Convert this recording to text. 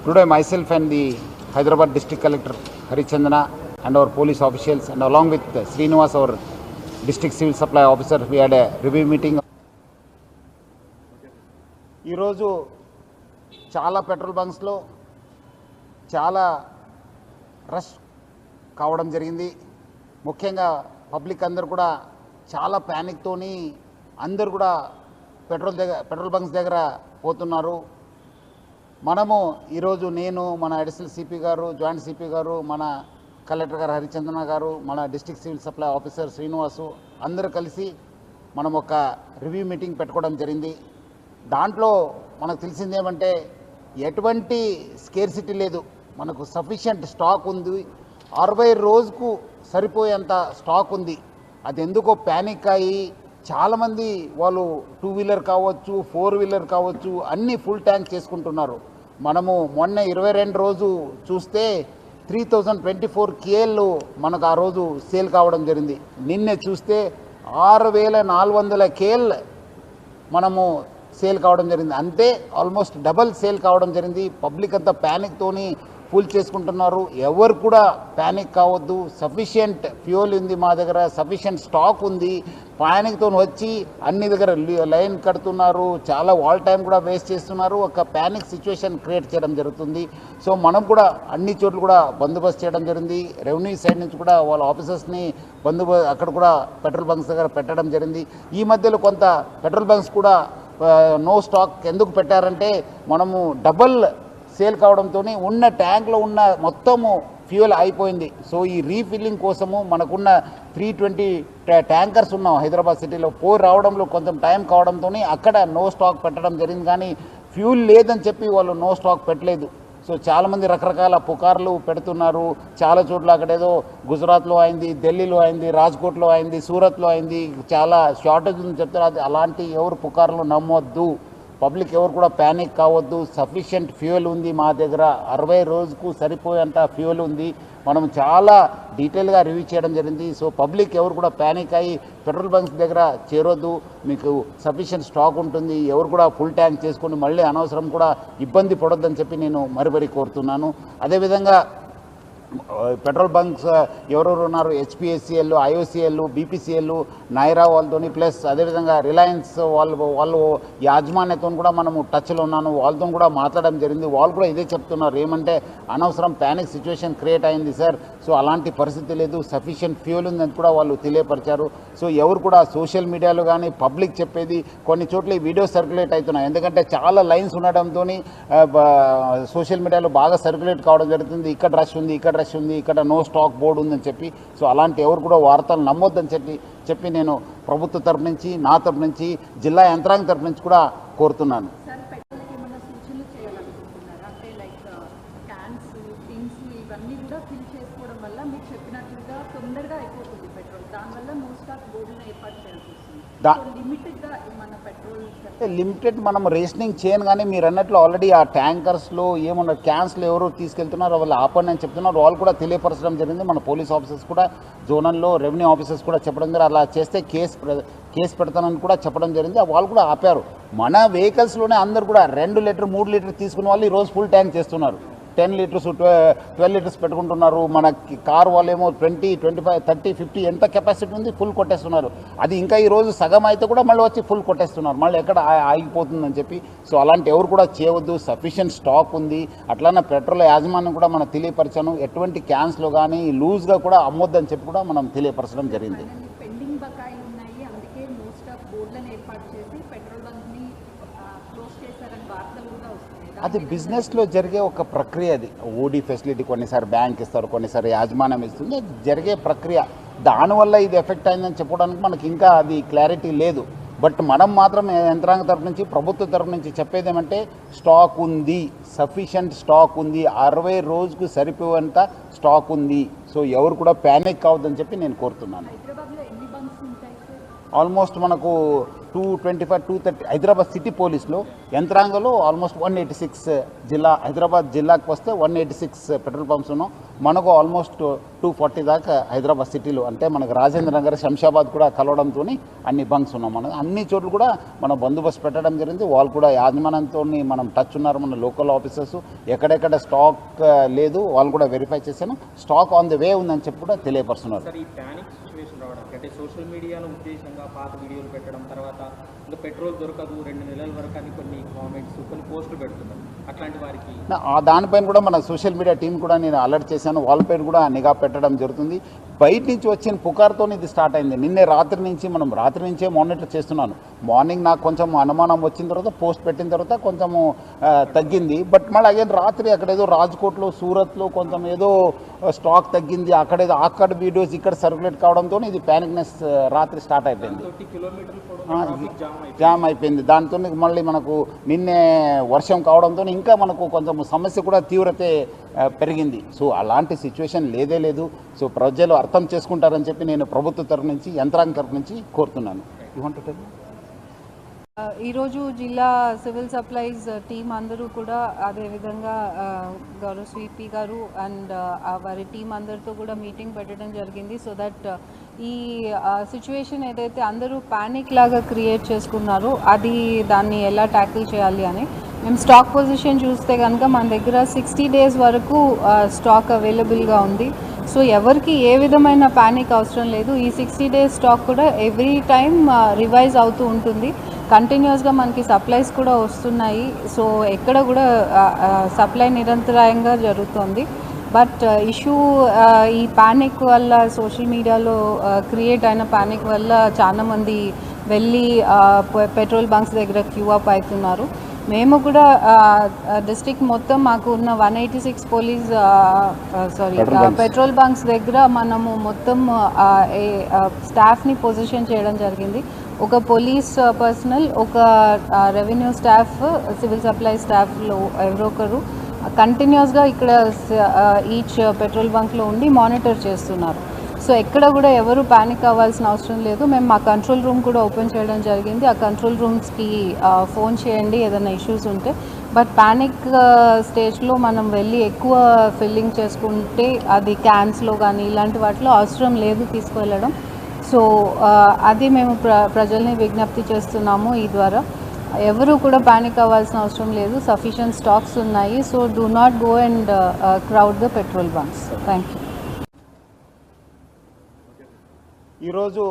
Today myself and the Hyderabad District Collector Harichandana and our police officials and along with Srinivas, our District Civil Supply Officer, we had a review meeting. ఈరోజు చాలా petrol బంక్స్లో చాలా rush కావడం జరిగింది. ముఖ్యంగా public అందరు కూడా చాలా ప్యానిక్తోని అందరు కూడా పెట్రోల్ బంక్స్ దగ్గర పోతున్నారు. మనము ఈరోజు నేను, మన అడిషనల్ సిపి గారు, జాయింట్ సిపి గారు, మన కలెక్టర్ గారు హరిచందన గారు, మన district civil supply officer Srinivasu అందరూ కలిసి మనం ఒక రివ్యూ మీటింగ్ పెట్టుకోవడం జరిగింది. దాంట్లో మనకు తెలిసింది ఏమంటే ఎటువంటి స్కేర్సిటీ లేదు, మనకు సఫిషియంట్ స్టాక్ ఉంది. 60 రోజుకు సరిపోయేంత స్టాక్ ఉంది. అది ఎందుకో ప్యానిక్ అయ్యి చాలామంది వాళ్ళు 2 వీలర్ కావచ్చు, 4 వీలర్ కావచ్చు, అన్నీ ఫుల్ ట్యాంక్ చేసుకుంటున్నారు. మనము మొన్న 22 రోజు చూస్తే 3024 KL మనకు ఆ రోజు సేల్ కావడం జరిగింది. నిన్నే చూస్తే 6400 KL మనము సేల్ కావడం జరిగింది. అంతే ఆల్మోస్ట్ డబల్ సేల్ కావడం జరిగింది. పబ్లిక్ అంతా ప్యానిక్తోని ఫుల్ చేసుకుంటున్నారు. ఎవరు కూడా ప్యానిక్ కావద్దు. సఫిషియంట్ ఫ్యూయల్ ఉంది మా దగ్గర, సఫిషియంట్ స్టాక్ ఉంది. ప్యానిక్తో వచ్చి అన్ని దగ్గర లైన్ కడుతున్నారు, చాలా వాల్ టైం కూడా వేస్ట్ చేస్తున్నారు. ఒక ప్యానిక్ సిచ్యువేషన్ క్రియేట్ చేయడం జరుగుతుంది. సో మనం కూడా అన్ని చోట్ల కూడా బందోబస్తు చేయడం జరిగింది. రెవెన్యూ సైడ్ నుంచి కూడా వాళ్ళ ఆఫీసర్స్ని అక్కడ కూడా పెట్రోల్ బంక్స్ దగ్గర పెట్టడం జరిగింది. ఈ మధ్యలో కొంత పెట్రోల్ బంక్స్ కూడా నో స్టాక్ ఎందుకు పెట్టారంటే మనము డబల్ సేల్ కావడంతో ఉన్న ట్యాంక్లో ఉన్న మొత్తము ఫ్యూయల్ అయిపోయింది. సో ఈ రీఫిల్లింగ్ కోసము మనకున్న 320 ట్యాంకర్స్ ఉన్నాం హైదరాబాద్ సిటీలో. రావడంలో కొంచెం టైం కావడంతో అక్కడ నో స్టాక్ పెట్టడం జరిగింది. కానీ ఫ్యూల్ లేదని చెప్పి వాళ్ళు నో స్టాక్ పెట్టలేదు. సో చాలామంది రకరకాల పుకార్లు పెడుతున్నారు. చాలా చోట్ల అక్కడేదో గుజరాత్లో అయింది, ఢిల్లీలో అయింది, రాజ్కోట్లో అయింది, సూరత్లో అయింది, చాలా షార్టేజ్ ఉందని చెప్తారు. అది అలాంటి ఎవరు పుకార్లు నమ్మొద్దు. పబ్లిక్ ఎవరు కూడా ప్యానిక్ కావద్దు. సఫిషియంట్ ఫ్యూయల్ ఉంది మా దగ్గర. 60 రోజుకు సరిపోయేంత ఫ్యూయల్ ఉంది. మనం చాలా డీటెయిల్గా రివ్యూ చేయడం జరిగింది. సో పబ్లిక్ ఎవరు కూడా ప్యానిక్ అయ్యి పెట్రోల్ బంక్స్ దగ్గర చేరొద్దు. మీకు సఫిషియంట్ స్టాక్ ఉంటుంది. ఎవరు కూడా ఫుల్ ట్యాంక్ చేసుకొని మళ్ళీ అనవసరం కూడా ఇబ్బంది పడొద్దని చెప్పి నేను మరీ కోరుతున్నాను. అదేవిధంగా పెట్రోల్ బంక్స్ ఎవరెవరు ఉన్నారు, HPSCL, IOCL, BPCL, నైరా వాళ్ళతో ప్లస్ అదేవిధంగా రిలయన్స్ వాళ్ళు యాజమాన్యతో కూడా మనము టచ్లో ఉన్నాను. వాళ్ళతో కూడా మాట్లాడడం జరిగింది. వాళ్ళు కూడా ఇదే చెప్తున్నారు, ఏమంటే అనవసరం ప్యానిక్ సిచ్యువేషన్ క్రియేట్ అయింది సార్. సో అలాంటి పరిస్థితి లేదు, సఫిషియంట్ ఫ్యూయల్ ఉందని కూడా వాళ్ళు తెలియపరిచారు. సో ఎవరు కూడా సోషల్ మీడియాలో కానీ పబ్లిక్ చెప్పేది కొన్ని చోట్ల వీడియో సర్క్యులేట్ అవుతున్నాయి. ఎందుకంటే చాలా లైన్స్ ఉండడంతో సోషల్ మీడియాలో బాగా సర్క్యులేట్ కావడం జరుగుతుంది. ఇక్కడ రష్ ఉంది, ఇక్కడ నో స్టాక్ బోర్డు ఉందని చెప్పి. సో అలాంటి ఎవరు కూడా వార్తలు నమ్మొద్దని చెప్పి నేను ప్రభుత్వ తరపు నుంచి, నా తరపు నుంచి, జిల్లా యంత్రాంగం తరపు నుంచి కూడా కోరుతున్నాను. లిమిటెడ్ మనం రేషనింగ్ చేయను. కానీ మీరు అన్నట్లు ఆల్రెడీ ఆ ట్యాంకర్స్లో ఏమన్నా క్యాన్స్లో ఎవరు తీసుకెళ్తున్నారో వాళ్ళు ఆపండి అని చెప్తున్నారు. వాళ్ళు కూడా తెలియపరచడం జరిగింది. మన పోలీస్ ఆఫీసర్స్ కూడా, జోనల్లో రెవెన్యూ ఆఫీసర్స్ కూడా చెప్పడం జరిగింది. అలా చేస్తే కేసు పెడతానని కూడా చెప్పడం జరిగింది. వాళ్ళు కూడా ఆపారు. మన వెహికల్స్లోనే అందరు కూడా 2 లీటర్ 3 లీటర్ తీసుకునే వాళ్ళు ఈరోజు ఫుల్ ట్యాంక్ చేస్తున్నారు. 10 లీటర్స్ 12 లీటర్స్ పెట్టుకుంటున్నారు. మన కార్ వాళ్ళేమో 20, 25, 30, 50 ఎంత కెపాసిటీ ఉంది ఫుల్ కొట్టేస్తున్నారు. అది ఇంకా ఈరోజు సగం అయితే కూడా మళ్ళీ వచ్చి ఫుల్ కొట్టేస్తున్నారు. మళ్ళీ ఎక్కడ ఆగిపోతుందని చెప్పి. సో అలాంటి ఎవరు కూడా చేయవద్దు. సఫిషియంట్ స్టాక్ ఉంది. అట్లానే పెట్రోల్ యాజమాన్యం కూడా మనం తెలియపరచాను. ఎటువంటి క్యాన్స్లో కానీ లూజ్గా కూడా అమ్మొద్దని చెప్పి కూడా మనం తెలియపరచడం జరిగింది. అది బిజినెస్లో జరిగే ఒక ప్రక్రియ. అది ఓడి ఫెసిలిటీ కొన్నిసారి బ్యాంక్ ఇస్తారు, కొన్నిసారి యాజమాన్యం ఇస్తుంది. అది జరిగే ప్రక్రియ. దానివల్ల ఇది ఎఫెక్ట్ అయిందని చెప్పడానికి మనకి ఇంకా అది క్లారిటీ లేదు. బట్ మనం మాత్రం యంత్రాంగ తరపు నుంచి, ప్రభుత్వ తరపు నుంచి చెప్పేది ఏమంటే స్టాక్ ఉంది, సఫిషియంట్ స్టాక్ ఉంది, 60 రోజుకు సరిపోయేంత స్టాక్ ఉంది. సో ఎవరు కూడా ప్యానిక్ కావద్దని చెప్పి నేను కోరుతున్నాను. ఆల్మోస్ట్ మనకు 225, 230 హైదరాబాద్ సిటీ పోలీసులో యంత్రాంగంలో ఆల్మోస్ట్ 186 జిల్లా హైదరాబాద్ జిల్లాకు వస్తే 186 పెట్రోల్ పంప్స్ ఉన్నాం. మనకు ఆల్మోస్ట్ 240 దాకా హైదరాబాద్ సిటీలో, అంటే మనకు రాజేంద్ర నగర్, శంషాబాద్ కూడా కలవడంతో అన్ని బంక్స్ ఉన్నాం. మనం అన్ని చోట్ల కూడా మనం బందోబస్తు పెట్టడం జరిగింది. వాళ్ళు కూడా యాజమాన్యంతో మనం టచ్ ఉన్నారు. మన లోకల్ ఆఫీసర్స్ ఎక్కడెక్కడ స్టాక్ లేదు వాళ్ళు కూడా వెరిఫై చేశాను. స్టాక్ ఆన్ ది వే ఉందని చెప్పి కూడా తెలియపరుస్తున్నారు. అంటే సోషల్ మీడియాలో ఉద్దేశంగా పాత వీడియోలు పెట్టడం, తర్వాత ఇంకా పెట్రోల్ దొరకదు 2 నెలల వరకు అని కొన్ని కామెంట్స్, కొన్ని పోస్టులు పెడుతున్నారు. అట్లాంటి వారికి దానిపైన కూడా మన సోషల్ మీడియా టీం కూడా నేను అలర్ట్ చేశాను. వాళ్ళపైన కూడా నిఘా పెట్టడం జరుగుతుంది. బయట నుంచి వచ్చిన పుకార్తో ఇది స్టార్ట్ అయింది. నిన్నే రాత్రి నుంచే మానిటర్ చేస్తున్నాను. మార్నింగ్ నాకు కొంచెం అనుమానం వచ్చిన తర్వాత పోస్ట్ పెట్టిన తర్వాత కొంచెము తగ్గింది. బట్ మళ్ళీ అగైన్ రాత్రి అక్కడేదో రాజ్కోట్లో, సూరత్లో కొంచెం ఏదో స్టాక్ తగ్గింది, అక్కడ వీడియోస్ ఇక్కడ సర్క్యులేట్ కావడంతో ఇది ప్యానిక్నెస్ రాత్రి స్టార్ట్ అయిపోయింది, జామ్ అయిపోయింది. దాంతో మళ్ళీ మనకు నిన్నే వర్షం కావడంతో ఇంకా మనకు కొంచెం సమస్య కూడా తీవ్రత పెరిగింది. సో అలాంటి సిచ్యువేషన్ లేదు. సో ప్రజలు అర్థం చేసుకుంటారని చెప్పి నేను ప్రభుత్వ తరఫు నుంచి, యంత్రాంగం తరఫు నుంచి కోరుతున్నాను. ఈరోజు జిల్లా సివిల్ సప్లైస్ టీం అందరూ కూడా అదేవిధంగా గౌరవ స్వీపీ గారు అండ్ వారి టీం అందరితో కూడా మీటింగ్ పెట్టడం జరిగింది. సో దట్ ఈ సిచ్యువేషన్ ఏదైతే అందరూ ప్యానిక్ లాగా క్రియేట్ చేసుకున్నారో దాన్ని ఎలా ట్యాకిల్ చేయాలి అని మేము స్టాక్ పొజిషన్ చూస్తే కనుక మన దగ్గర 60 days వరకు స్టాక్ అవైలబుల్గా ఉంది. సో ఎవరికి ఏ విధమైన ప్యానిక్ అవసరం లేదు. ఈ 60 days స్టాక్ కూడా ఎవ్రీ టైం రివైజ్ అవుతూ ఉంటుంది. కంటిన్యూస్గా మనకి సప్లైస్ కూడా వస్తున్నాయి. సో ఎక్కడ కూడా సప్లై నిరంతరాయంగా జరుగుతుంది. బట్ ఇష్యూ ఈ ప్యానిక్ వల్ల, సోషల్ మీడియాలో క్రియేట్ అయిన ప్యానిక్ వల్ల చాలామంది వెళ్ళి పెట్రోల్ బంక్స్ దగ్గర క్యూ అప్ అవుతున్నారు. మేము కూడా డిస్ట్రిక్ట్ మొత్తం మాకు ఉన్న 186 పోలీస్ పెట్రోల్ బంక్స్ దగ్గర మనము మొత్తం స్టాఫ్ని పొజిషన్ చేయడం జరిగింది. ఒక పోలీస్ పర్సనల్, ఒక రెవెన్యూ స్టాఫ్, సివిల్ సప్లై స్టాఫ్లో ఎవరో ఒకరు కంటిన్యూస్గా ఇక్కడ ఈచ్ పెట్రోల్ బంక్లో ఉండి మానిటర్ చేస్తున్నారు. సో ఎక్కడ కూడా ఎవరు ప్యానిక్ అవ్వాల్సిన అవసరం లేదు. మేము మా కంట్రోల్ రూమ్ కూడా ఓపెన్ చేయడం జరిగింది. ఆ కంట్రోల్ రూమ్స్కి ఫోన్ చేయండి ఏదైనా ఇష్యూస్ ఉంటే. బట్ ప్యానిక్ స్టేజ్లో మనం వెళ్ళి ఎక్కువ ఫిల్లింగ్ చేసుకుంటే అది క్యాన్స్లో కానీ ఇలాంటి వాటిలో అవసరం లేదు తీసుకువెళ్ళడం. సో అది మేము ప్రజల్ని విజ్ఞప్తి చేస్తున్నాము. ఈ ద్వారా ఎవరు కూడా ప్యానిక్ అవ్వాల్సిన అవసరం లేదు. సఫిషియెంట్ స్టాక్స్ ఉన్నాయి. So do not go and crowd the petrol bunks. Thank you. ఈరోజు